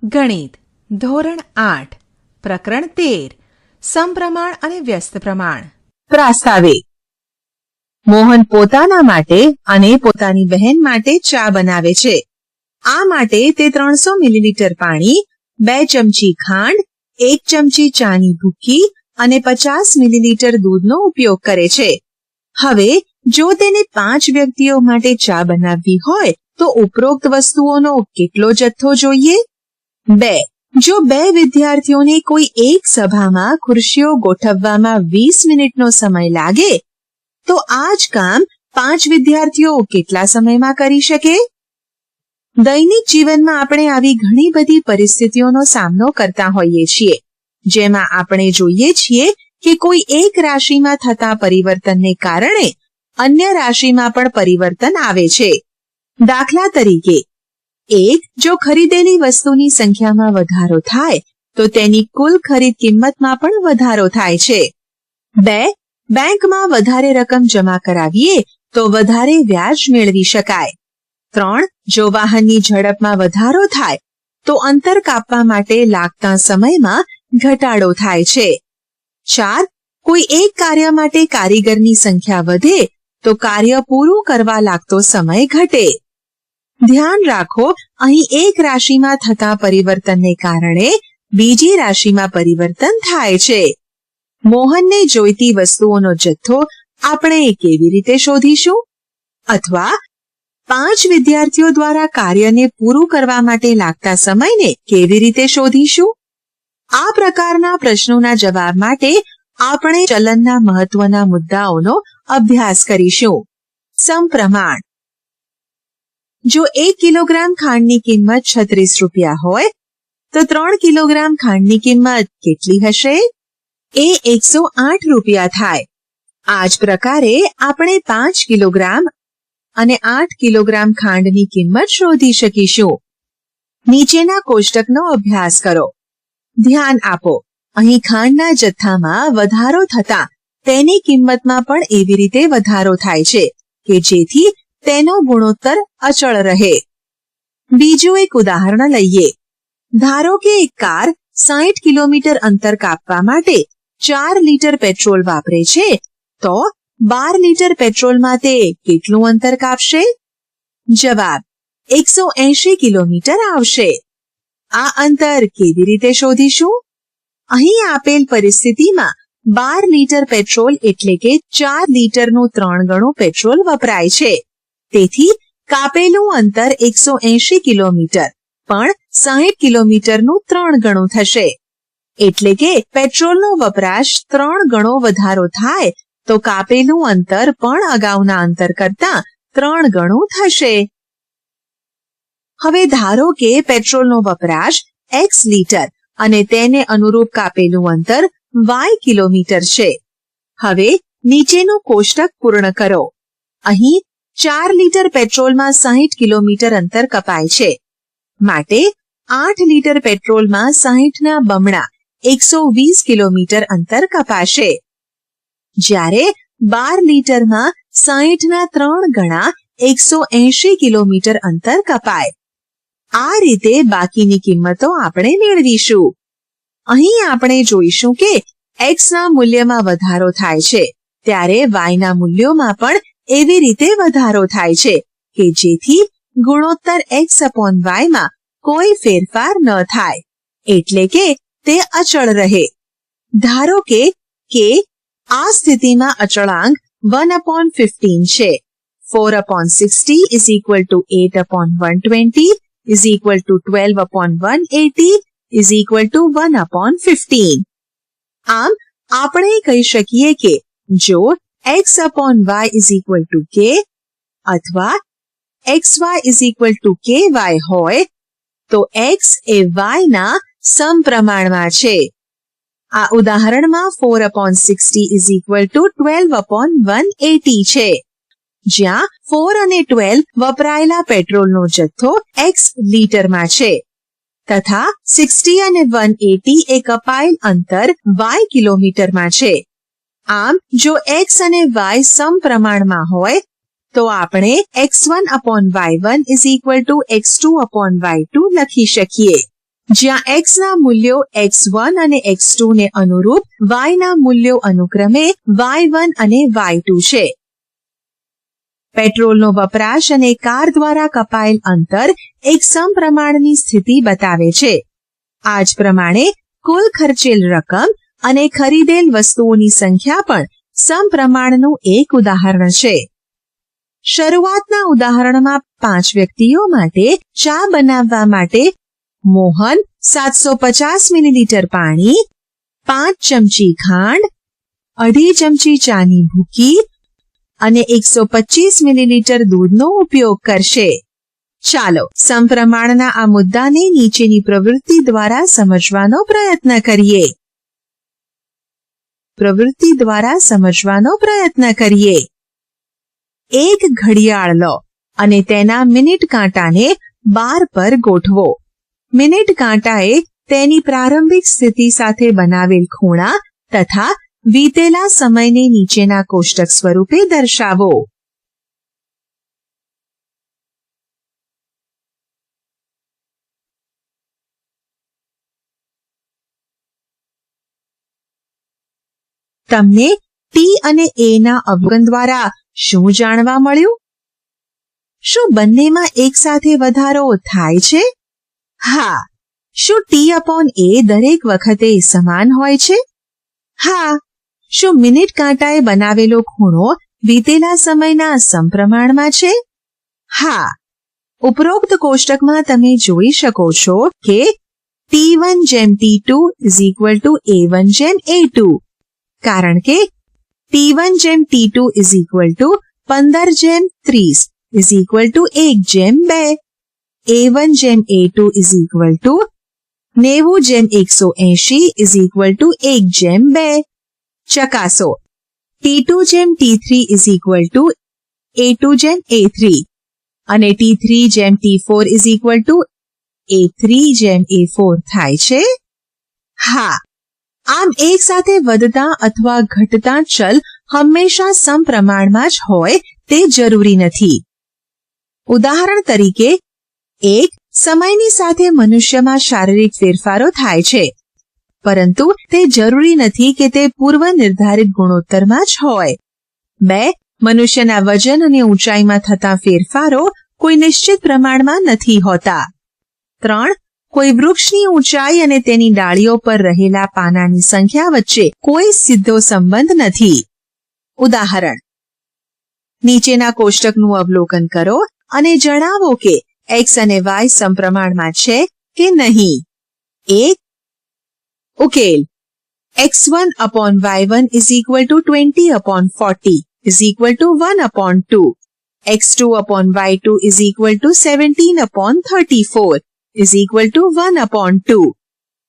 ગણિત ધોરણ 8 પ્રકરણ 13 સમપ્રમાણ અને વ્યસ્ત પ્રમાણ. પ્રાસ્તાવિક. મોહન પોતાના માટે અને પોતાની બહેન માટે ચા બનાવે છે. આ માટે તે 300 મિલીલીટર પાણી, 2 ચમચી ખાંડ, 1 ચમચી ચાની ભૂકી અને 50 મિલીલીટર દૂધનો ઉપયોગ કરે છે. હવે જો તેને 5 વ્યક્તિઓ માટે ચા બનાવવી હોય તો ઉપરોક્ત વસ્તુઓનો કેટલો જથ્થો જોઈએ? 2. જો 2 વિદ્યાર્થીઓને કોઈ એક સભામાં ખુરશીઓ ગોઠવવામાં 20 મિનિટનો સમય લાગે તો આ જ કામ 5 વિદ્યાર્થીઓ કેટલા સમયમાં કરી શકે? દૈનિક જીવનમાં આપણે આવી ઘણી બધી પરિસ્થિતિઓનો સામનો કરતા હોઈએ છીએ, જેમાં આપણે જોઈએ છીએ કે કોઈ એક રાશિમાં થતા પરિવર્તનને કારણે અન્ય રાશિમાં પણ પરિવર્તન આવે છે. દાખલા તરીકે, 1. જો ખરીદેલી વસ્તુની સંખ્યામાં વધારો થાય તો તેની કુલ ખરીદ કિંમતમાં પણ વધારો થાય છે. 2. બેંકમાં વધારે રકમ જમા કરાવીએ તો વધારે વ્યાજ મેળવી શકાય. 3. જો વાહનની ઝડપમાં વધારો થાય તો અંતર કાપવા માટે લાગતા સમયમાં ઘટાડો થાય છે. 4. કોઈ એક કાર્ય માટે કારીગરની સંખ્યા વધે તો કાર્ય પૂરું કરવા લાગતો સમય ઘટે. ધ્યાન રાખો, અહીં એક રાશિમાં થતા પરિવર્તનને કારણે બીજી રાશિમાં પરિવર્તન થાય છે. મોહનને જોઈતી વસ્તુઓનો જથ્થો આપણે કેવી રીતે શોધીશું? અથવા 5 વિદ્યાર્થીઓ દ્વારા કાર્યને પૂરું કરવા માટે લાગતા સમયને કેવી રીતે શોધીશું? આ પ્રકારના પ્રશ્નોના જવાબ માટે આપણે ચલનના મહત્વના મુદ્દાઓનો અભ્યાસ કરીશું. સમપ્રમાણ. જો 1 કિલોગ્રામ ખાંડની કિંમત 36 રૂપિયા હોય તો 3 કિલોગ્રામ ખાંડની કિંમત કેટલી હશે? એ 108 રૂપિયા થાય. આ જ પ્રકારે આપણે 5 કિલોગ્રામ અને 8 કિલોગ્રામ ખાંડની કિંમત શોધી શકીશું. નીચેના કોષ્ટકનો અભ્યાસ કરો. ધ્યાન આપો, અહીં ખાંડના જથ્થામાં વધારો થતા તેની કિંમતમાં પણ એવી રીતે વધારો થાય છે કે જેથી તેનો ગુણોત્તર અચળ રહે. બીજું એક ઉદાહરણ લઈએ. ધારો કે એક કાર 60 કિલોમીટર અંતર કાપવા માટે 4 લીટર પેટ્રોલ વાપરે છે, તો 12 લીટર પેટ્રોલમાં તે કેટલું અંતર કાપશે? જવાબ 180 કિલોમીટર આવશે. આ અંતર કેવી રીતે શોધીશું? અહીં આપેલ પરિસ્થિતિમાં 12 લીટર પેટ્રોલ એટલે કે 4 લીટરનું 3 ગણું પેટ્રોલ વપરાય છે. તેથી કાપેલું અંતર 180 કિલોમીટર પણ 60 કિલોમીટરનું 3 ગણું થશે. એટલે કે પેટ્રોલનો વપરાશ 3 ગણો વધારો થાય તો કાપેલું અંતર પણ અગાઉના અંતર કરતાં 3 ગણું થશે. હવે ધારો કે પેટ્રોલનો વપરાશ x લીટર અને તેને અનુરૂપ કાપેલું અંતર y કિલોમીટર છે. હવે નીચેનું કોષ્ટક પૂર્ણ કરો. અહીં 4 લીટર પેટ્રોલમાં 60 કિલોમીટર અંતર કપાય છે, માટે 8 લીટર પેટ્રોલમાં 60ના બમણા 120 કિલોમીટર અંતર કપાશે. જ્યારે 12 લીટરમાં 60ના 3 ગણા 180 કિલોમીટર અંતર કપાય. આ રીતે બાકીની કિંમતો આપણે મેળવીશું. અહીં આપણે જોઈશું કે x ના મૂલ્યમાં વધારો થાય છે ત્યારે y ના મૂલ્યોમાં પણ એવી રીતે વધારો થાય છે કે જેથી ગુણોત્તર x/y માં કોઈ ફેરફાર ન થાય, એટલે કે તે અચળ રહે. ધારો કે આ સ્થિતિમાં અચળાંક 1/15 છે. 4/60 8/120 12/180 1/15. આમ આપણે કહી શકીએ કે જો x/y k અથવા xy ky હોય તો x એ y ના સમપ્રમાણમાં છે. આ ઉદાહરણમાં 4/60 12/180 છે, જ્યાં 4 અને 12 વપરાયેલા પેટ્રોલનો જથ્થો x લીટરમાં છે તથા 60 અને 180 એ કપાયેલ અંતર y કિલોમીટરમાં છે. આમ જો x અને y સમપ્રમાણમાં હોય તો આપણે x1/y1 x2/y2 લખી શકીએ. જ્યાં x ના મૂલ્યો x1 અને x2 ને અનુરૂપ y ના મૂલ્યો અનુક્રમે y1 અને y2 છે. પેટ્રોલનો વપરાશ અને કાર દ્વારા કપાયેલ અંતર એક સમપ્રમાણની સ્થિતિ બતાવે છે. આ જ પ્રમાણે કુલ ખર્ચેલ રકમ અને ખરીદેલ વસ્તુઓની સંખ્યા પણ સમપ્રમાણનું એક ઉદાહરણ છે. શરૂઆતના ઉદાહરણમાં 5 વ્યક્તિઓ માટે ચા બનાવવા માટે મોહન 750 મિલીલીટર પાણી, 5 ચમચી ખાંડ, 2.5 ચમચી ચાની ભૂકી અને 125 મિલીલીટર દૂધનો ઉપયોગ કરશે. ચાલો સમપ્રમાણના આ મુદ્દાને નીચેની પ્રવૃત્તિ દ્વારા સમજવાનો પ્રયત્ન કરીએ. એક ઘડિયાળ લો અને તેના મિનિટ કાંટાને 12 પર ગોઠવો. મિનિટ કાંટાએ તેની પ્રારંભિક સ્થિતિ સાથે બનાવેલ ખૂણા તથા વીતેલા સમયને નીચેના કોષ્ટક સ્વરૂપે દર્શાવો. તમને ટી અને એ ના અવગણ દ્વારા શું જાણવા મળ્યું? શું બંનેમાં એક સાથે વધારો થાય છે? હા. શું T/A દરેક વખતે સમાન હોય છે? હા. શું મિનિટ કાંટાએ બનાવેલો ખૂણો વીતેલા સમયના સમપ્રમાણમાં છે? હા. ઉપરોક્ત કોષ્ટકમાં તમે જોઈ શકો છો કે T1:T2 = A1:A2 કારણ કે T1:T2 = 15:30 = 1:2. A1:A2 = 90:180 = 1:2. ચકાસો. T2:T3 = A2:A3 અને T3:T4 = A3:A4 થાય છે? હા. આમ એક સાથે વધતા અથવા ઘટતા ચલ હંમેશા સમપ્રમાણમાં જ હોય તે જરૂરી નથી. ઉદાહરણ તરીકે, એક સમયની સાથે મનુષ્યમાં શારીરિક ફેરફારો થાય છે, પરંતુ તે જરૂરી નથી કે તે પૂર્વ નિર્ધારિત ગુણોત્તરમાં જ હોય. 2 મનુષ્યના વજન અને ઊંચાઈમાં થતા ફેરફારો કોઈ નિશ્ચિત પ્રમાણમાં નથી હોતા. 3 કોઈ વૃક્ષની ઊંચાઈ અને તેની ડાળીઓ પર રહેલા પાનાની સંખ્યા વચ્ચે કોઈ સીધો સંબંધ નથી. ઉદાહરણ. નીચેના કોષ્ટકનું અવલોકન કરો અને જણાવો કે x અને y સમપ્રમાણમાં છે કે નહીં. 1. ઉકેલ. x1/y1 = 20/40 = 1/2. x2/y2 = 17/34 = 1/2.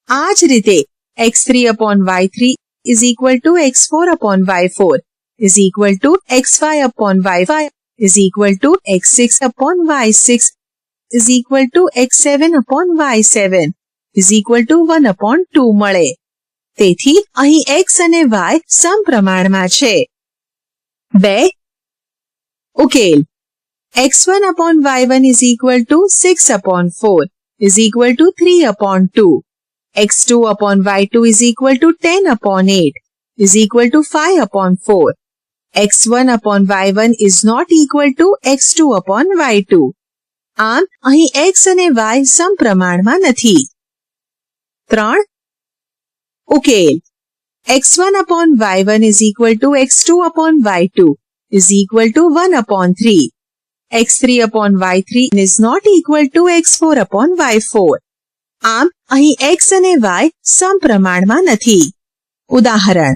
આ જ રીતે x3/y3 = x4/y4 x5/y5 x6/y6 x7/y7 1/2 મળે. તેથી અહીં x અને y સમપ્રમાણમાં છે. 2. ઉકેલ. x1/y1 = 6/4 3/2. x2/y2 = 10/8 5/4. x1/y1 is not equal to x2/y2. આમ અહીં x અને y સમપ્રમાણમાં નથી. 3. ઉકેલ. x1/y1 = x2/y2 1/3. x3/y3 is not equal to x4/y4. આમ અહીં x અને y સમપ્રમાણમાં નથી. ઉદાહરણ.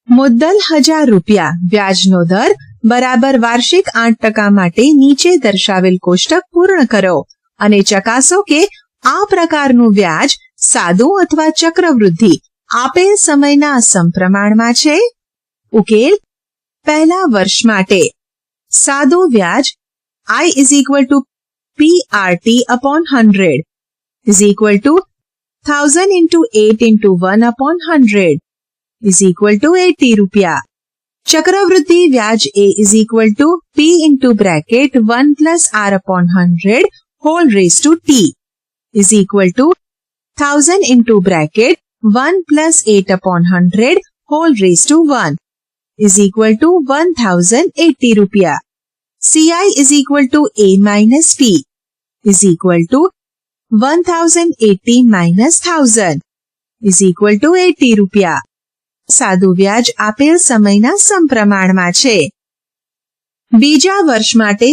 મુદ્દલ ₹1000 વ્યાજનો દર બરાબર વાર્ષિક 8% માટે નીચે દર્શાવેલ કોષ્ટક પૂર્ણ કરો અને ચકાસો કે આ પ્રકારનું વ્યાજ સાદું અથવા ચક્રવૃદ્ધિ આપેલ સમયના સમપ્રમાણમાં છે. ઉકેલ. પહેલા વર્ષ માટે સાદું વ્યાજ I = PRT/100 = 1000 × 8 × 1/100 ₹80. ચક્રવૃદ્ધિ વ્યાજ A = P (1 + R/100) whole raised to T is equal to 1000 into bracket 1 plus 8 upon 100 whole raised to 1 is equal to 1080 rupiah. CI is equal to A minus P is equal to 1080 minus 1000 is equal to 80 rupiah. સાદું વ્યાજ આપેલ સમયના સમપ્રમાણમાં છે. બીજા વર્ષ માટે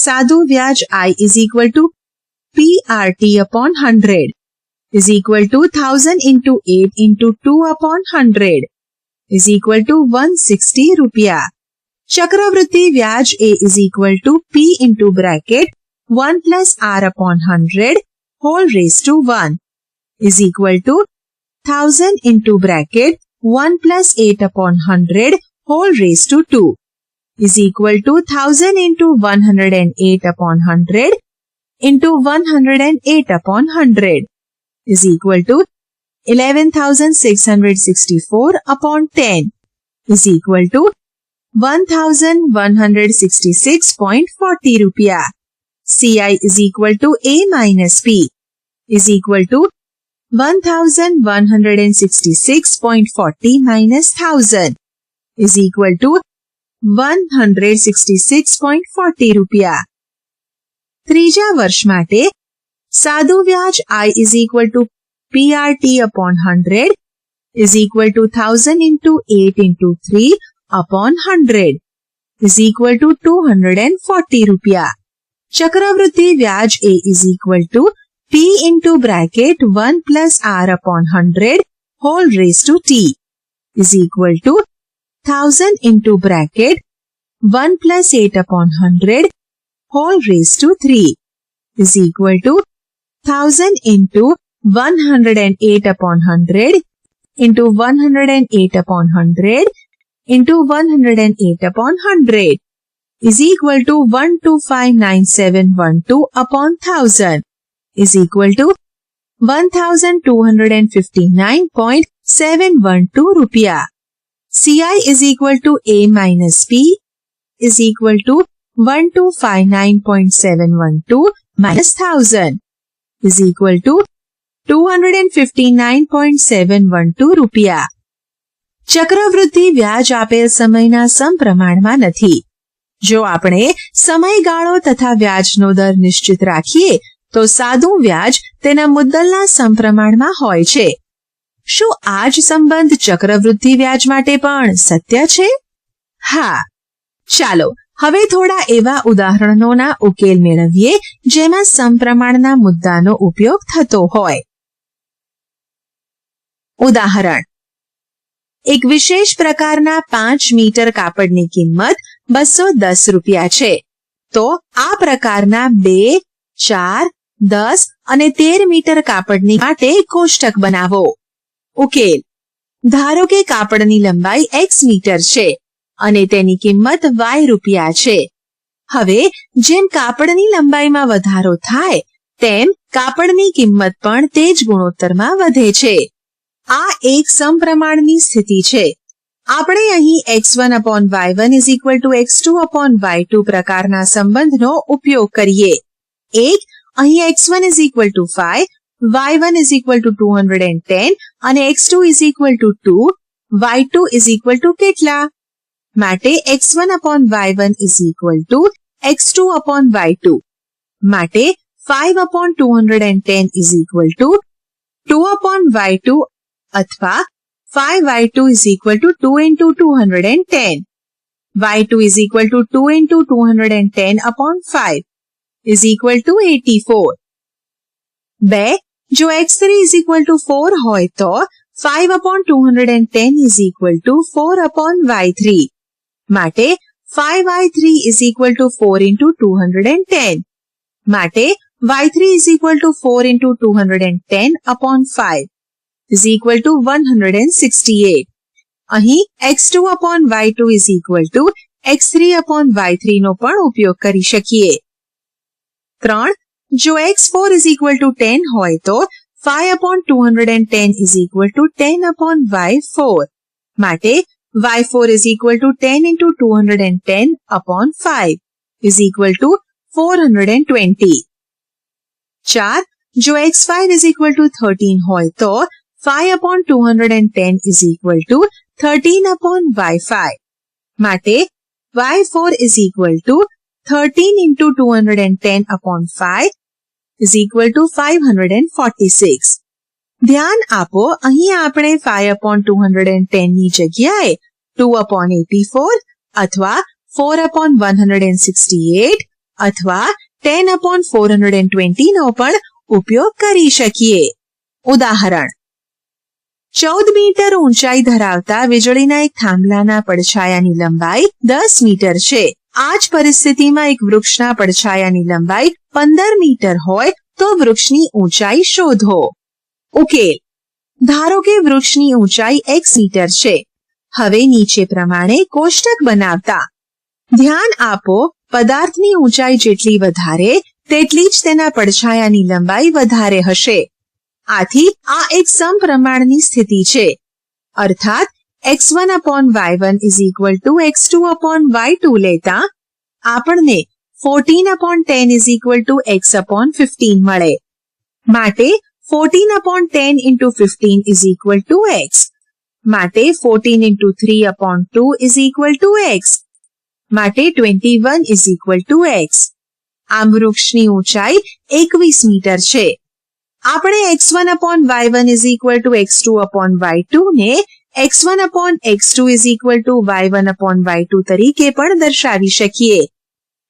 સાદું વ્યાજ I is equal to PRT upon 100 is equal to 1000 into 8 into 2 upon 100 is equal to 160 rupiah. ચક્રવૃદ્ધિ વ્યાજ A is equal to P into bracket 1 plus R upon 100 whole raised to 1 is equal to 1000 into bracket 1 plus 8 upon 100 whole raised to 2 is equal to 1000 into 108 upon 100 into 108 upon 100 is equal to 11,664 upon 10 is equal to 1,166.40 rupiah. CI is equal to A minus P is equal to 1,166.40 minus 1000 is equal to 166.40 rupiah. ત્રીજા વર્ષ માટે સાદું વ્યાજ I is equal to PRT upon 100 is equal to 1000 into 8 into 3 upon 100 is equal to 240 rupiah. ચક્રવૃદ્ધિ વ્યાજ A is equal to P into bracket 1 plus R upon 100 whole raised to T is equal to 1000 into bracket 1 plus 8 upon 100 whole raised to 3 is equal to 1000 into 108 upon 100 into 108 upon 100 into 108 upon 100 is equal to 1259,712 upon 1000 is equal to 1,259.712 rupiah. CI is equal to A minus P is equal to 1,259.712 minus 1000 is equal to 259.712 rupiah. ચક્રવૃદ્ધિ વ્યાજ આપેલ સમયના સમપ્રમાણમાં નથી. જો આપણે સમયગાળો તથા વ્યાજનો દર નિશ્ચિત રાખીએ તો સાદું વ્યાજ તેના મુદ્દલના સમપ્રમાણમાં હોય છે. શું આ જ સંબંધ ચક્રવૃદ્ધિ વ્યાજ માટે પણ સત્ય છે? હા. ચાલો હવે થોડા એવા ઉદાહરણોના ઉકેલ મેળવીએ જેમાં સમપ્રમાણના મુદ્દાનો ઉપયોગ થતો હોય. ઉદાહરણ: એક વિશેષ પ્રકારના 5 મીટર કાપડની કિંમત 210 રૂપિયા છે. તો આ પ્રકારના 2, 4, 10 અને 13 મીટર કાપડની માટે કોષ્ટક બનાવો. ઉકેલ: ધારો કે કાપડની લંબાઈ x મીટર છે અને તેની કિંમત y રૂપિયા છે. હવે જેમ કાપડની લંબાઈમાં વધારો થાય તેમ કાપડની કિંમત પણ તે જ ગુણોત્તરમાં વધે છે. આ એક સમપ્રમાણની સ્થિતિ છે. આપણે અહીં x1 upon y1 is equal to x2 upon y2 પ્રકારના સંબંધનો ઉપયોગ કરીએ. એક અહીં x1 is equal to 5, y1 is equal to 210 અને x2 is equal to 2, y2 is equal to કેટલા? માટે x1 upon y1 is equal to x2 upon y2. માટે 5 upon 210 is equal to 2 upon y2 અથવા 5y2 is equal to 2 into 210. y2 is equal to 2 into 210 upon 5 is equal to 84. 2. જો x3 is equal to 4 હોય તો 5 upon 210 is equal to 4 upon y3. માટે 5y3 is equal to 4 into 210. માટે y3 is equal to 4 into 210 upon 5 is equal to 168. અહીં x2 upon y2 is equal to x3 upon y3 નો પણ ઉપયોગ કરી શકીએ. 3. જો x4 is equal to 10 હોય તો 5 upon 210 is equal to 10 upon y4. માટે y4 is equal to 10 into 210 upon 5 is equal to 420. 4. જો x5 is equal to 13 હોય તો 5 upon 210 is equal to 13 upon y5. માટે y4 is equal to 13 into 210 upon 5 is equal to 546. ધ્યાન આપો, અહીં આપણે 5 upon 210 ની જગ્યાએ 2 upon 84 અથવા 4 upon 168 અથવા 10 upon 420 નો પણ ઉપયોગ કરી શકીએ. ઉદાહરણ: 14 મીટર ઊંચાઈ ધરાવતા વીજળીના એક થાંભલાના પડછાયાની લંબાઈ 10 મીટર છે. આ જ પરિસ્થિતિમાં એક વૃક્ષના પડછાયાની લંબાઈ 15 મીટર હોય તો વૃક્ષની ઊંચાઈ શોધો. ઉકેલ: ધારો કે વૃક્ષની ઊંચાઈ x મીટર છે. હવે નીચે પ્રમાણે કોષ્ટક બનાવતા ધ્યાન આપો, પદાર્થની ઊંચાઈ જેટલી વધારે તેટલી જ તેના પડછાયાની લંબાઈ વધારે હશે. આથી આ એક સમપ્રમાણની સ્થિતિ છે. અર્થાત x1 upon y1 is equal to x2 upon y2 લેતા આપણને 14 upon 10 is equal to x upon 15 મળે. માટે 14 upon 10 into 15 is equal to x. માટે 14 into 3 upon 2 is equal to x. માટે 21 is equal to x. આમ વૃક્ષની ઊંચાઈ 21 metre છે. આપણે x1 upon y1 is equal to x2 upon y2 ને x1 upon x2 is equal to y1 upon y2 તરીકે પણ દર્શાવી શકીએ.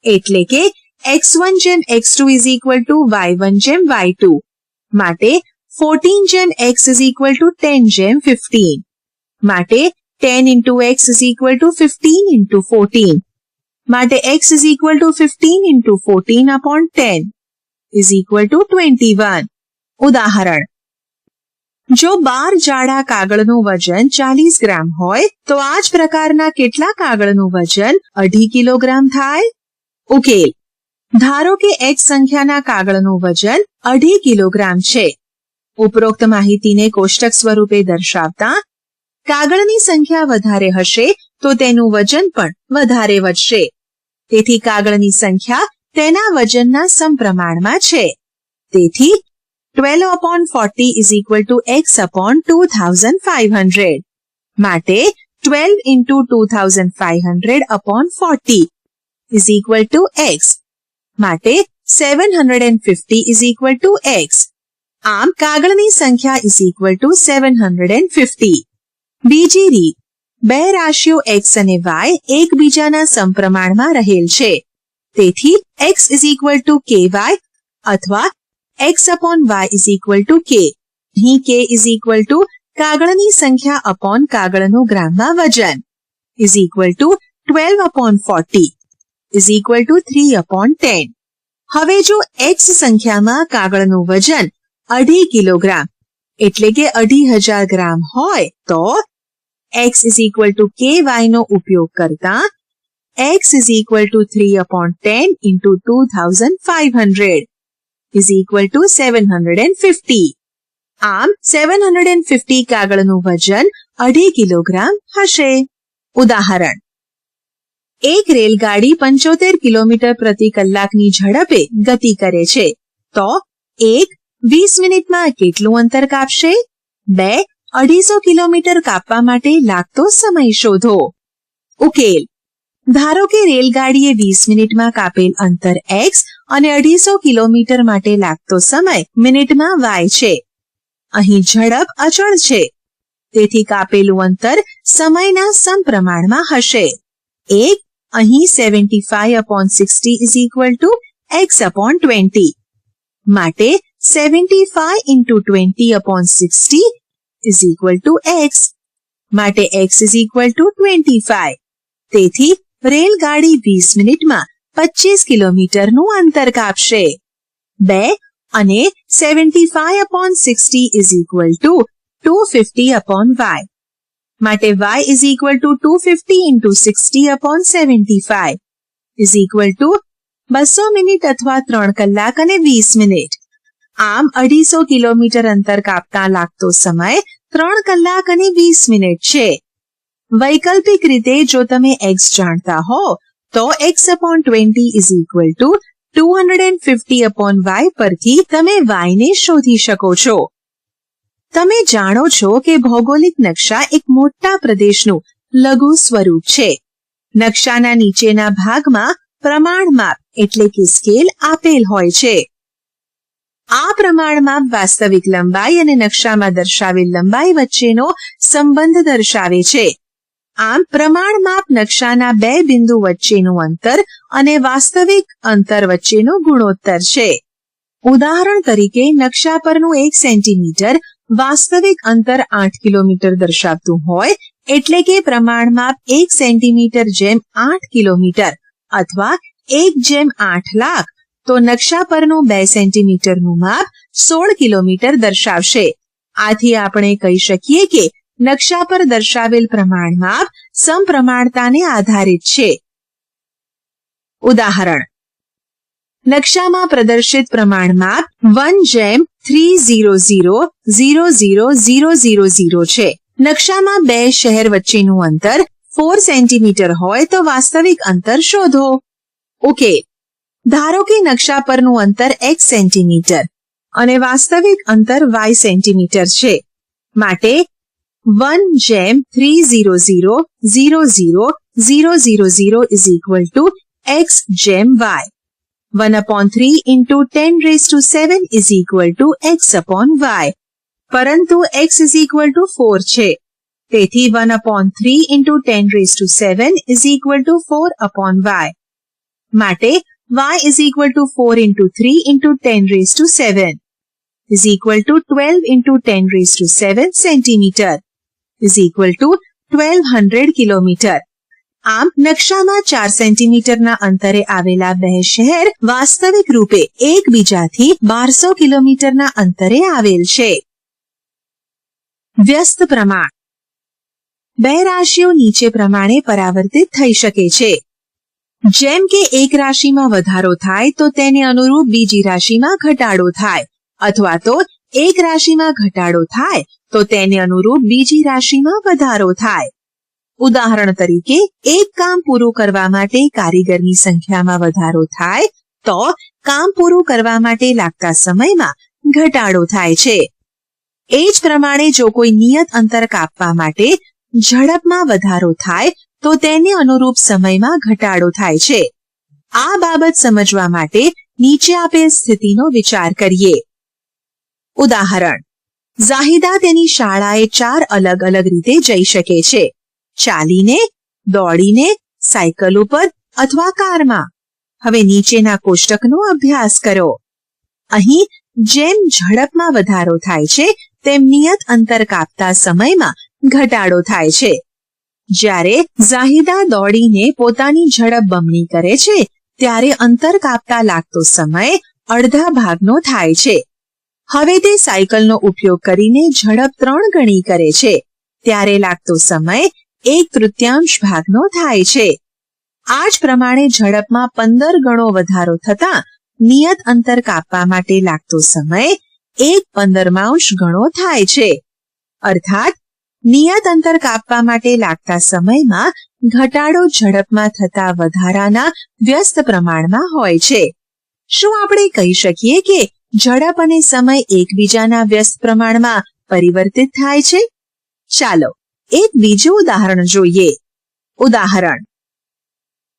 એટલે કે x1 જેમ x2 is equal to y1 જેમ y2. માટે 14 જેમ x is equal to 10 જેમ 15. માટે 10 into x is equal to 15 into 14. માટે x is equal to 15 into 14 upon 10 is equal to 21. ઉદાહરણ: જો 12 જાડા કાગળનું વજન 40 ગ્રામ હોય તો આ જ પ્રકારના કેટલા કાગળનું વજન 2.5 કિલોગ્રામ થાય? ઉકેલ: ધારો કે x સંખ્યાના કાગળનું વજન 2.5 કિલોગ્રામ છે. ઉપરોક્ત માહિતીને કોષ્ટક સ્વરૂપે દર્શાવતા કાગળની સંખ્યા વધારે હશે તો તેનું વજન પણ વધારે વધશે. તેથી કાગળની સંખ્યા તેના વજનના સમપ્રમાણમાં છે. તેથી 12 upon 40 is equal to x upon 2500. માટે 12 into 2500 upon 40 is equal to x. માટે 750 is equal to x. આમ કાગળની સંખ્યા is equal to 750. બીજી રીત: બે રાશિઓ x અને y એકબીજાના સમપ્રમાણમાં રહેલ છે. તેથી x is equal to ky અથવા x upon y is equal to k. અહીં k is equal to કાગળની સંખ્યા upon કાગળનું ગ્રામમાં વજન is equal to 12 upon 40 is equal to 3 upon 10. હવે જો x સંખ્યામાં કાગળનું વજન 2.5 કિલોગ્રામ એટલે કે 2,500 ગ્રામ હોય તો x is equal to ky નો ઉપયોગ કરતા x is equal to 3 upon 10 into 2500 is equal to 750. આમ 750 કાગળનું વજન 2.5 કિલોગ્રામ હશે. ઉદાહરણ: એક રેલગાડી 75 કિલોમીટર પ્રતિ કલાકની ઝડપે ગતિ કરે છે તો 1 20 મિનિટમાં કેટલું અંતર કાપશે? 2 250 કિલોમીટર કાપવા માટે લાગતો સમય શોધો. ઉકેલ: ધારો કે રેલગાડીએ 20 મિનિટમાં કાપેલ અંતર x અને 250 કિલોમીટર માટે લાગતો સમય મિનિટમાં y છે. અહીં ઝડપ અચળ છે. તેથી કાપેલું અંતર સમયના સમપ્રમાણમાં હશે. 1 અહીં 75 upon 60 is equal to x upon 20. માટે 75 into 20 upon 60 is equal to x. માટે x is equal to 25. તેથી રેલગાડી 20 મિનિટમાં 25 કિલોમીટરનું અંતર કાપશે. 2 અને 75 upon 60 is equal to 250 upon y. માટે y is equal to 250 into 60 upon 75 is equal to 200 minute અથવા 3 કલાક અને 20 મિનિટ. આમ 250 કિલોમીટર અંતર કાપતા લાગતો સમય 3 કલાક અને 20 મિનિટ છે. વૈકલ્પિક રીતે જો તમે x જાણતા હો તો x upon 20 is equal to 250/y પરથી તમે y ને શોધી શકો છો. તમે જાણો છો કે ભૌગોલિક નકશા એક મોટા પ્રદેશનું લઘુ સ્વરૂપ છે. નકશાના નીચેના ભાગમાં પ્રમાણમાપ એટલે કે સ્કેલ આપેલ હોય છે. આ પ્રમાણમાપ વાસ્તવિક લંબાઈ અને નકશામાં દર્શાવેલ લંબાઈ વચ્ચેનો સંબંધ દર્શાવે છે. આમ પ્રમાણમાપ નકશાના બે બિંદુ વચ્ચેનું અંતર અને વાસ્તવિક અંતર વચ્ચેનો ગુણોત્તર છે. ઉદાહરણ તરીકે નકશા પરનું 1 સેન્ટીમીટર વાસ્તવિક અંતર 8 કિલોમીટર દર્શાવતું હોય એટલે કે પ્રમાણમાપ 1 સેન્ટીમીટર જેમ 8 કિલોમીટર અથવા 1/8 લાખ, તો નકશા પરનું 2 સેન્ટીમીટરનું માપ 16 કિલોમીટર દર્શાવશે. આથી આપણે કહી શકીએ કે નકશા પર દર્શાવેલ પ્રમાણમાપ સમપ્રમાણતાને આધારિત છે. ઉદાહરણ: નકશામાં પ્રદર્શિત પ્રમાણમાપ 1:300,000,000 છે. નકશામાં બે શહેર વચ્ચેનું અંતર 4 સેન્ટીમીટર હોય તો વાસ્તવિક અંતર શોધો. ઉકેલ: ધારો કે નકશા પરનું અંતર x સેન્ટીમીટર અને વાસ્તવિક અંતર y સેન્ટીમીટર છે. માટે 1:300,000,000 x/y. 1/3 × 10⁷ x/y. પરંતુ x 4 છે. તેથી 1/3 × 10⁷ 4/y. માટે y 4 × 3 × 10⁷ 12 × 10⁷ સેન્ટીમીટર 1200 કિલોમીટર. આમ નકશામાં 4 સેન્ટીમીટરના અંતરે આવેલા બે શહેર વાસ્તવિક રૂપે એકબીજાથી 1200 કિલોમીટરના અંતરે આવેલ છે. વ્યસ્ત પ્રમાણ. બે રાશિઓ નીચે પ્રમાણે પરાવર્તિત થઈ શકે છે. જેમ કે એક રાશિમાં વધારો થાય તો તેને અનુરૂપ બીજી રાશિમાં ઘટાડો થાય, અથવા તો એક રાશિમાં ઘટાડો થાય તો તેને અનુરૂપ બીજી રાશિમાં વધારો થાય. ઉદાહરણ તરીકે એક કામ પૂરું કરવા માટે કારીગરની સંખ્યામાં વધારો થાય તો કામ પૂરું કરવા માટે લાગતા સમયમાં ઘટાડો થાય છે. એ જ પ્રમાણે જો કોઈ નિયત અંતર કાપવા માટે ઝડપમાં વધારો થાય તો તેને અનુરૂપ સમયમાં ઘટાડો થાય છે. આ બાબત સમજવા માટે નીચે આપેલ સ્થિતિનો વિચાર કરીએ. ઉદાહરણ: ઝાહિદા તેની શાળાએ 4 અલગ અલગ રીતે જઈ શકે છે. ચાલીને, દોડીને, સાયકલ ઉપર અથવા કારમાં. હવે નીચેના કોષ્ટકનો અભ્યાસ કરો. અહીં જેમ ઝડપમાં વધારો થાય છે તેમ નિયત અંતર કાપતા સમયમાં ઘટાડો થાય છે. જ્યારે ઝાહિદા દોડીને પોતાની ઝડપ બમણી કરે છે ત્યારે અંતર કાપતા લાગતો સમય અડધા ભાગનો થાય છે. હવે તે સાયકલનો ઉપયોગ કરીને ઝડપ 3 ગણી કરે છે ત્યારે લાગતો સમય 1/3 ભાગનો થાય છે. આ જ પ્રમાણે ઝડપમાં 15 ગણો વધારો થતા નિયત અંતર કાપવા માટે લાગતો સમય 1/15 ગણો થાય છે. અર્થાત નિયત અંતર કાપવા માટે લાગતા સમયમાં ઘટાડો ઝડપમાં થતા વધારાના વ્યસ્ત પ્રમાણમાં હોય છે. શું આપણે કહી શકીએ કે ઝડપ અને સમય એકબીજાના વ્યસ્ત પ્રમાણમાં પરિવર્તિત થાય છે? ચાલો એક બીજું ઉદાહરણ જોઈએ. ઉદાહરણ: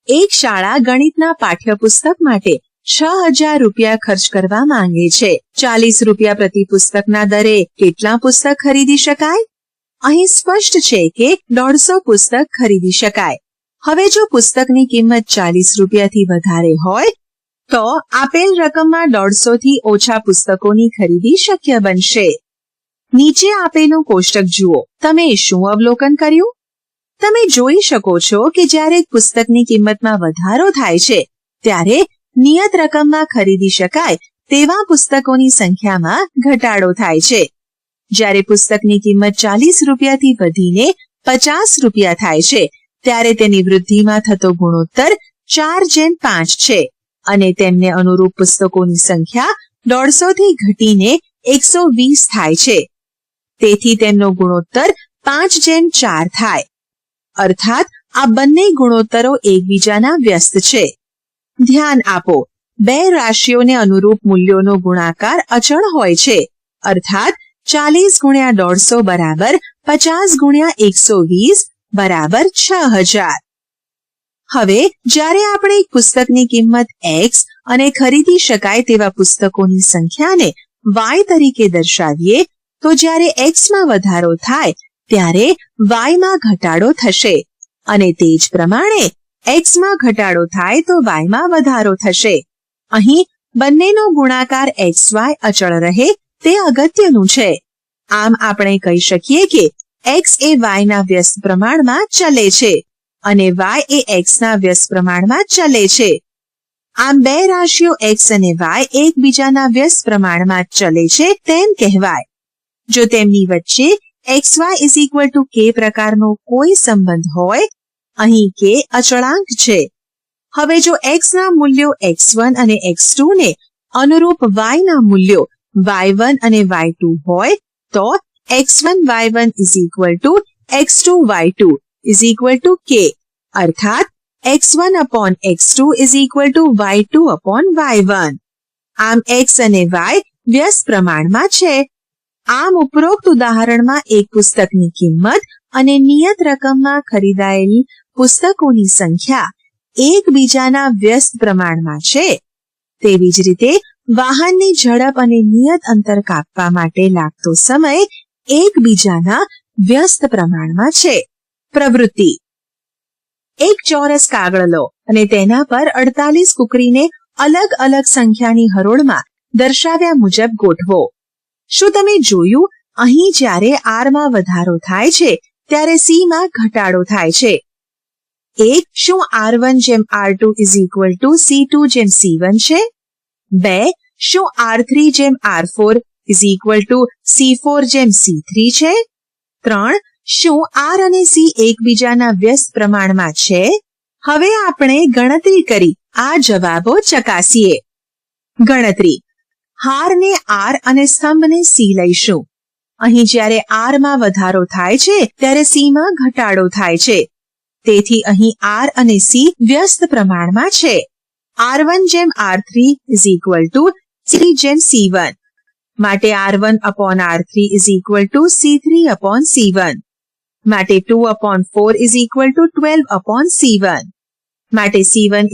એક શાળા ગણિતના પાઠ્યપુસ્તક માટે 6,000 રૂપિયા ખર્ચ કરવા માંગે છે. 40 રૂપિયા પ્રતિ પુસ્તકના દરે કેટલા પુસ્તક ખરીદી શકાય? અહીં સ્પષ્ટ છે કે 150 પુસ્તક ખરીદી શકાય. હવે જો પુસ્તકની કિંમત 40 રૂપિયાથી વધારે હોય તો આપેલ રકમમાં 150 થી ઓછા પુસ્તકોની ખરીદી શક્ય બનશે. નીચે આપેલું કોષ્ટક જુઓ. તમે શું અવલોકન કર્યું? તમે જોઈ શકો છો કે જ્યારે પુસ્તકની કિંમતમાં વધારો થાય છે ત્યારે નિયત રકમમાં ખરીદી શકાય તેવા પુસ્તકોની સંખ્યામાં ઘટાડો થાય છે. જ્યારે પુસ્તકની કિંમત 40 રૂપિયાથી વધીને 50 રૂપિયા થાય છે ત્યારે તેની વૃદ્ધિમાં થતો ગુણોત્તર 4/5 છે અને તેમને અનુરૂપ પુસ્તકોની સંખ્યા 150 થી ઘટીને 120 થાય છે. તેથી તેમનો ગુણોત્તર 5/4 થાય. અર્થાત આ બંને ગુણોત્તરો એકબીજાના વ્યસ્ત છે. ધ્યાન આપો, બે રાશિઓને અનુરૂપ મૂલ્યોનો ગુણાકાર અચળ હોય છે, અર્થાત 40 ગુણ્યા 150 બરાબર 50 ગુણ્યા 120 બરાબર 6000. હવે જ્યારે આપણે એક પુસ્તકની કિંમત x અને ખરીદી શકાય તેવા પુસ્તકોની સંખ્યાને y તરીકે દર્શાવીએ તો જ્યારે x માં વધારો થાય ત્યારે y માં ઘટાડો થશે અને તે જ પ્રમાણે x માં ઘટાડો થાય તો y માં વધારો થશે. અહીં બંનેનો ગુણાકાર xy અચળ રહે તે અગત્યનું છે. આમ આપણે કહી શકીએ કે x એ y ના વ્યસ્ત પ્રમાણમાં ચલે છે અને y એ x ના વ્યસ્ત પ્રમાણમાં ચલે છે. આમ બે રાશિઓ x અને y એકબીજાના વ્યસ્ત પ્રમાણમાં ચલે છે તેમ કહેવાય. જો તેમની વચ્ચે xy k પ્રકારનો કોઈ સંબંધ હોય, અહીં k અચળાંક છે. હવે જો x ના મૂલ્યો x1 અને x2 ને અનુરૂપ y ના મૂલ્યો y1 અને y2 હોય તો x1 y1 x2 y2 k અર્થાત x1 upon x2 y2 upon y1. આમ x અને y વ્યસ્ત પ્રમાણમાં છે. આમ ઉપરોક્ત ઉદાહરણમાં એક પુસ્તકની કિંમત અને નિયત રકમમાં ખરીદાયેલી પુસ્તકોની સંખ્યા એકબીજાના વ્યસ્ત પ્રમાણમાં છે. તેવી જ રીતે વાહનની ઝડપ અને નિયત અંતર કાપવા માટે લાગતો સમય એકબીજાના વ્યસ્ત પ્રમાણમાં છે. પ્રવૃત્તિ: એક ચોરસ કાગળ લો અને તેના પર 48 કુકરીને અલગ અલગ સંખ્યાની હરોળમાં દર્શાવ્યા મુજબ ગોઠવો. શું તમે જોયું, અહીં જ્યારે r માં વધારો થાય છે ત્યારે c માં ઘટાડો થાય છે? 1. શું r1 જેમ r2 c2 જેમ c1 છે? 2. શું r3 જેમ r4 c4 જેમ c3 છે? 3. શું r અને c એકબીજાના વ્યસ્ત પ્રમાણમાં છે? હવે આપણે ગણતરી કરી આ જવાબો ચકાસીએ. ગણતરી: હારને r અને સ્તંભને c લઈશું. અહીં જ્યારે r માં વધારો થાય છે ત્યારે c માં ઘટાડો થાય છે. તેથી અહીં r અને c વ્યસ્ત પ્રમાણમાં છે. r1 જેમ r3 c જેમ c1. માટે r1 upon r3 c3 upon c1. માટે 2 upon 4 12 upon c1. માટે c1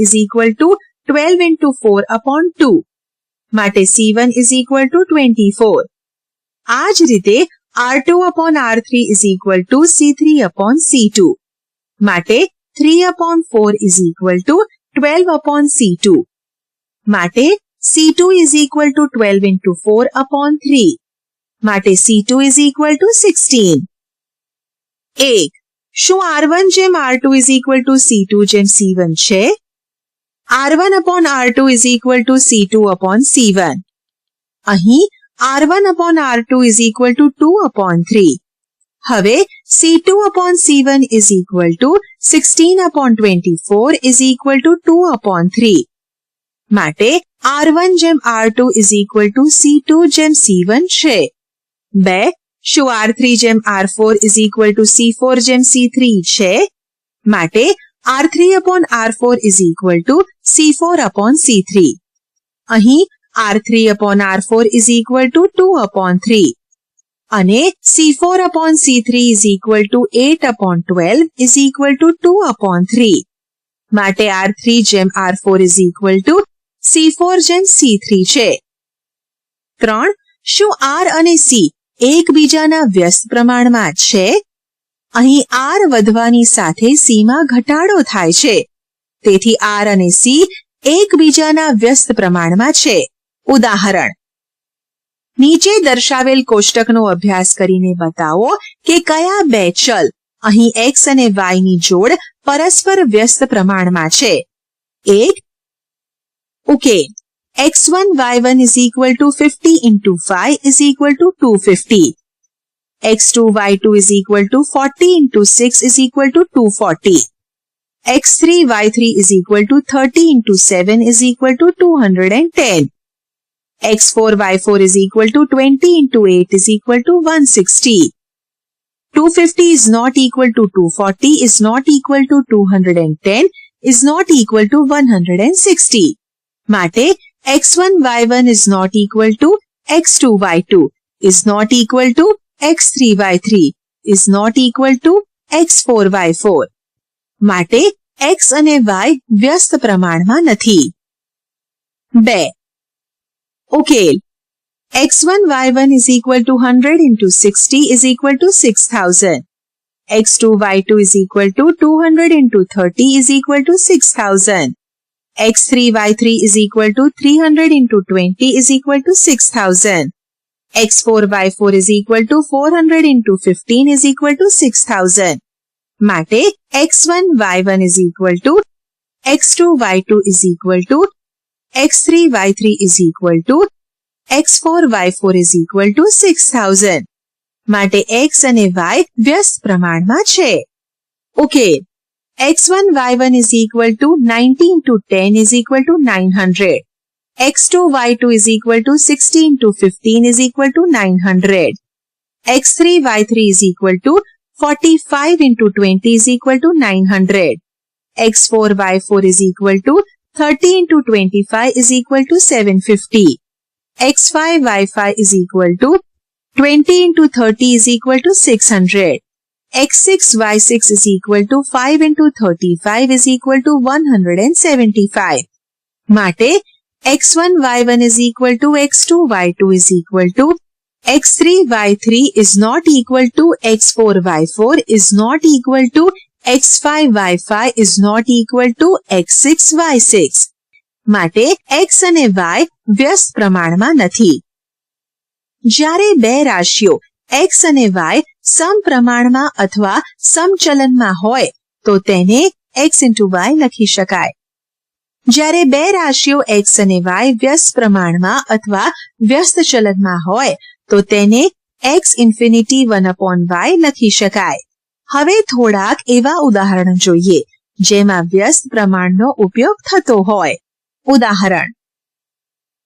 12 into 4 upon 2. માટે c1 24. આ જ રીતે r2 upon r3 c3 upon c2. માટે 3 upon 4 12 upon c2. માટે c2 12 into 4 upon 3. માટે c2 16. 1. શું r1 જેમ r2 c2 જેમ c1 છે? r1 upon r2 c2 upon c1. અહીં r1 upon r2 2 upon 3. હવે c2 upon c1 16 upon 24 2 upon 3. માટે r1 જેમ r2 c2 જેમ c1 છે. 2. શું r3 જેમ r4 c4 જેમ c3 છે? માટે r3 upon r4 c4 upon c3. અહીં r3 upon r4 2 upon 3. અને c4 upon c3 8 upon 12 2 upon 3. માટે r3 જેમ r4 c4 જેમ c3 છે. 3. શું r અને c એકબીજાના વ્યસ્ત પ્રમાણમાં છે? અહીં r વધવાની સાથે c માં ઘટાડો થાય છે. તેથી r અને c એકબીજાના વ્યસ્ત પ્રમાણમાં છે. ઉદાહરણ: નીચે દર્શાવેલ કોષ્ટકનો અભ્યાસ કરીને બતાવો કે કયા બે ચલ અહીં x અને y ની જોડ પરસ્પર વ્યસ્ત પ્રમાણમાં છે. 1. ઉકેલ: x1 y1 50 into 5 250. x2 y2 40 into 6 240. x3 y3 30 into 7 210. x4 y4 20 into 8 160. 250 is not equal to 240 is not equal to 210 is not equal to 160. માટે x1 y1 is not equal to x2 y2 is not equal to x3 y3 is not equal to x4 y4. માટે x અને y વ્યસ્ત પ્રમાણમાં નથી. 2. ઉકેલ. x1 y1 is equal to 100 into 60 is equal to 6000. x2 y2 is equal to 200 into 30 is equal to 6000. x3 y3 is equal to 300 into 20 is equal to 6000. x4 y4 is equal to 400 into 15 is equal to 6000. માટે x1 y1 is equal to x2 y2 is equal to x3 y3 is equal to x4 y4 is equal to 6000. માટે x અને y વ્યસ્ત પ્રમાણમાં છે. ઉકેલ. x1 y1 is equal to 90 into 10 is equal to 900. x2 y2 is equal to 60 into 15 is equal to 900. x3 y3 is equal to 45 into 20 is equal to 900. x4 y4 is equal to 30 into 25 is equal to 750. x5 y5 is equal to 20 into 30 is equal to 600. x6 y6 is equal to 5 into 35 is equal to 175. માટે x1 y1 is equal to x2 y2 is equal to x3 y3 is not equal to x4 y4 is not equal to x5 y5 is not equal to x6 y6. માટે x અને y વ્યસ્ત પ્રમાણમાં નથી. જ્યારે બે રાશિઓ x અને y સમપ્રમાણમાં અથવા સમચલનમાં હોય તો તેને x into y લખી શકાય. જ્યારે બે રાશિઓ x અને y વ્યસ્ત પ્રમાણમાં અથવા વ્યસ્ત ચલનમાં હોય તો તેને x infinity 1/y લખી શકાય. હવે થોડાક એવા ઉદાહરણ જોઈએ જેમાં વ્યસ્ત પ્રમાણનો ઉપયોગ થતો હોય. ઉદાહરણ.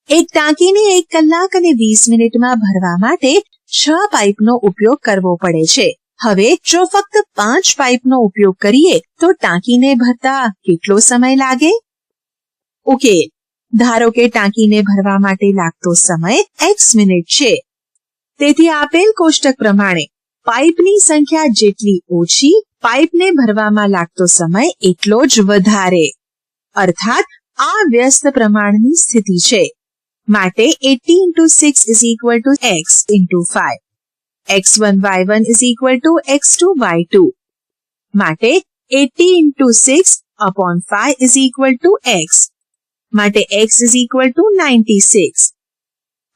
એક ટાંકીને 1 કલાક અને 20 મિનિટમાં ભરવા માટે 6 પાઇપનો ઉપયોગ કરવો પડે છે. હવે જો ફક્ત 5 પાઇપનો ઉપયોગ કરીએ તો ટાંકીને ભરતા કેટલો સમય લાગે? ઉકેલ. ધારો કે ટાંકીને ભરવા માટે લાગતો સમય x મિનિટ છે. તેથી આપેલ કોષ્ટક પ્રમાણે પાઇપની સંખ્યા જેટલી ઓછી પાઇપને ભરવામાં લાગતો સમય એટલો જ વધારે. અર્થાત આ વ્યસ્ત પ્રમાણની સ્થિતિ છે. માટે 80 into 6 is equal to x into 5. x1 y1 is equal to x2 y2. માટે 80 into 6 upon 5 is equal to x. માટે x is equal to 96.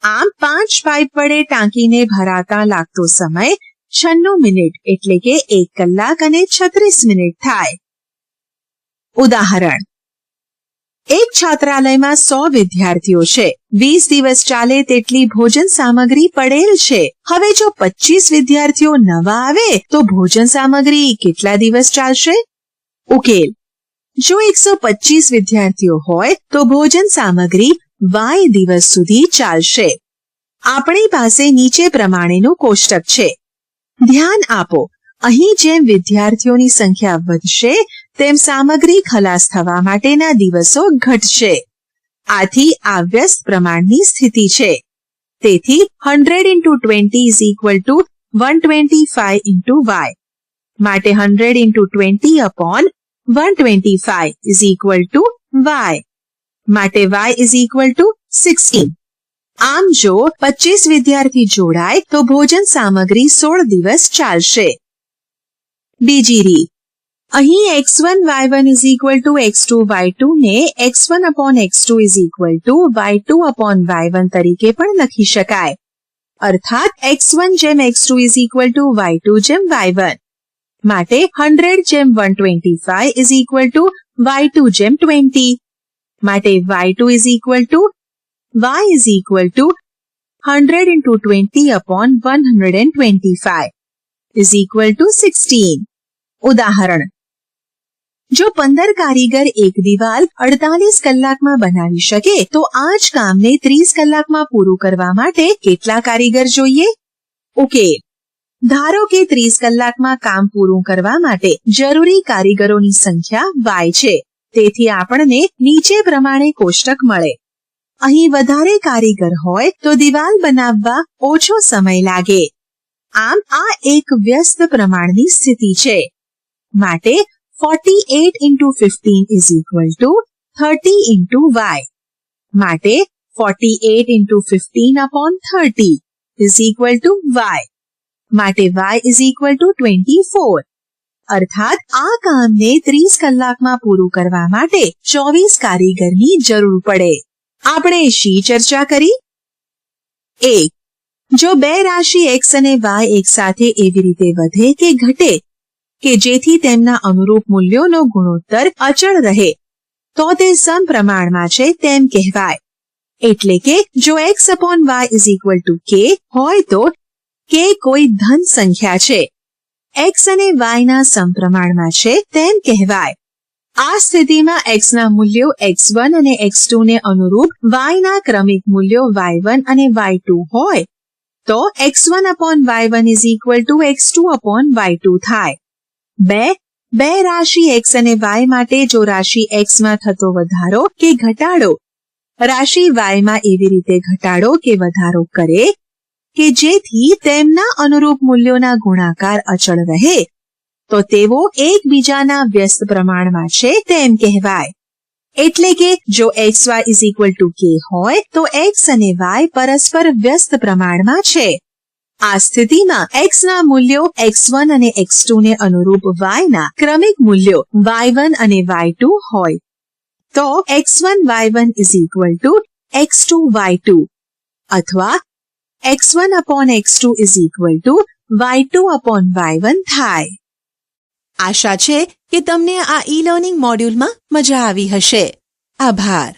આમ 5 પાઇપ વડે ટાંકીને ભરાતા લાગતો સમય 96 મિનિટ એટલે કે 1 કલાક અને 36 મિનિટ થાય. ઉદાહરણ. એક છાત્રાલયમાં 100 વિદ્યાર્થીઓ છે. 20 દિવસ ચાલે તેટલી ભોજન સામગ્રી પડેલ છે. હવે જો 25 વિદ્યાર્થીઓ નવા આવે તો ભોજન સામગ્રી કેટલા દિવસ ચાલશે? ઉકેલ. જો 125 વિદ્યાર્થીઓ હોય તો ભોજન સામગ્રી y દિવસ સુધી ચાલશે. આપણી પાસે નીચે પ્રમાણેનું કોષ્ટક છે. ધ્યાન આપો. અહીં જેમ વિદ્યાર્થીઓની સંખ્યા વધશે તેમ સામગ્રી ખલાસ થવા માટેના દિવસો ઘટશે. આથી આ વ્યસ્ત પ્રમાણની સ્થિતિ છે. તેથી 100 into 20 is equal to 125 into y. માટે 100 into 20 upon 125 is equal to y. માટે y is equal to 16. આમ જો 25 વિદ્યાર્થી જોડાય તો ભોજન સામગ્રી 16 દિવસ ચાલશે. બીજી રીત. અહીં x1 y1 is equal to x2 y2 ને x1 upon x2 is equal to y2 upon y1 તરીકે પણ લખી શકાય. અર્થાત x1 જેમ x2 is equal to y2 જેમ y1. માટે 100 જેમ 125 is equal to y2 જેમ 20. માટે y2 is equal to y is equal to 100 into 20 upon 125 is equal to 16. ઉદાહરણ. જો 15 કારીગર એક દિવાલ 48 કલાકમાં બનાવી શકે તો આ જ કામને 30 કલાકમાં પૂરું કરવા માટે કેટલા કારીગર જોઈએ? ઉકેલ. ધારો કે 30 કલાકમાં કામ પૂરું કરવા માટે જરૂરી કારીગરોની સંખ્યા y છે. તેથી આપણને નીચે પ્રમાણે કોષ્ટક મળે. અહીં વધારે કારીગર હોય તો દિવાલ બનાવવા ઓછો સમય લાગે. આમ આ એક વ્યસ્ત પ્રમાણની સ્થિતિ છે. માટે 48 into 15 is equal to 30 into y. માટે 48 into 15 upon 30 is equal to y. માટે y is equal to 24. અર્થાત આ કામને 30 કલાકમાં પૂરું કરવા માટે 24 કારીગરની જરૂર પડે. આપણે શી ચર્ચા કરી? 1. જો બે રાશિ x અને y એકસાથે એવી રીતે વધે કે ઘટે કે જેથી તેમના અનુરૂપ મૂલ્યોનો ગુણોત્તર અચળ રહે તો તે સમપ્રમાણમાં છે તેમ કહેવાય. એટલે કે જો x upon y is equal to k હોય તો k કોઈ ધન સંખ્યા છે, x અને y ના સમપ્રમાણમાં છે તેમ કહેવાય. આ સ્થિતિમાં x ના મૂલ્યો x1 અને x2 ને અનુરૂપ y ના ક્રમિક મૂલ્યો y1 અને y2 હોય તો x1 upon y1 is equal to x2 upon y2 થાય. બે રાશિ x અને y માટે જો રાશિ x માં થતો વધારો કે ઘટાડો રાશિ y માં એવી રીતે ઘટાડો કે વધારો કરે કે જેથી તેમના અનુરૂપ મૂલ્યોના ગુણાકાર અચળ રહે તો તેઓ એકબીજાના વ્યસ્ત પ્રમાણમાં છે તેમ કહેવાય. એટલે કે જો xy is equal to k હોય તો x અને y પરસ્પર વ્યસ્ત પ્રમાણમાં છે. આ સ્થિતિમાં x ના મૂલ્યો x1 અને x2 ને અનુરૂપ y ના ક્રમિક મૂલ્યો y1 અને y2 હોય તો x1 y1 is equal to x2 y2 અથવા x1 upon x2 is equal to y2 upon y1 થાય. આશા છે કે તમને આ ઈ લર્નિંગ મોડ્યુલમાં મજા આવી હશે. આભાર.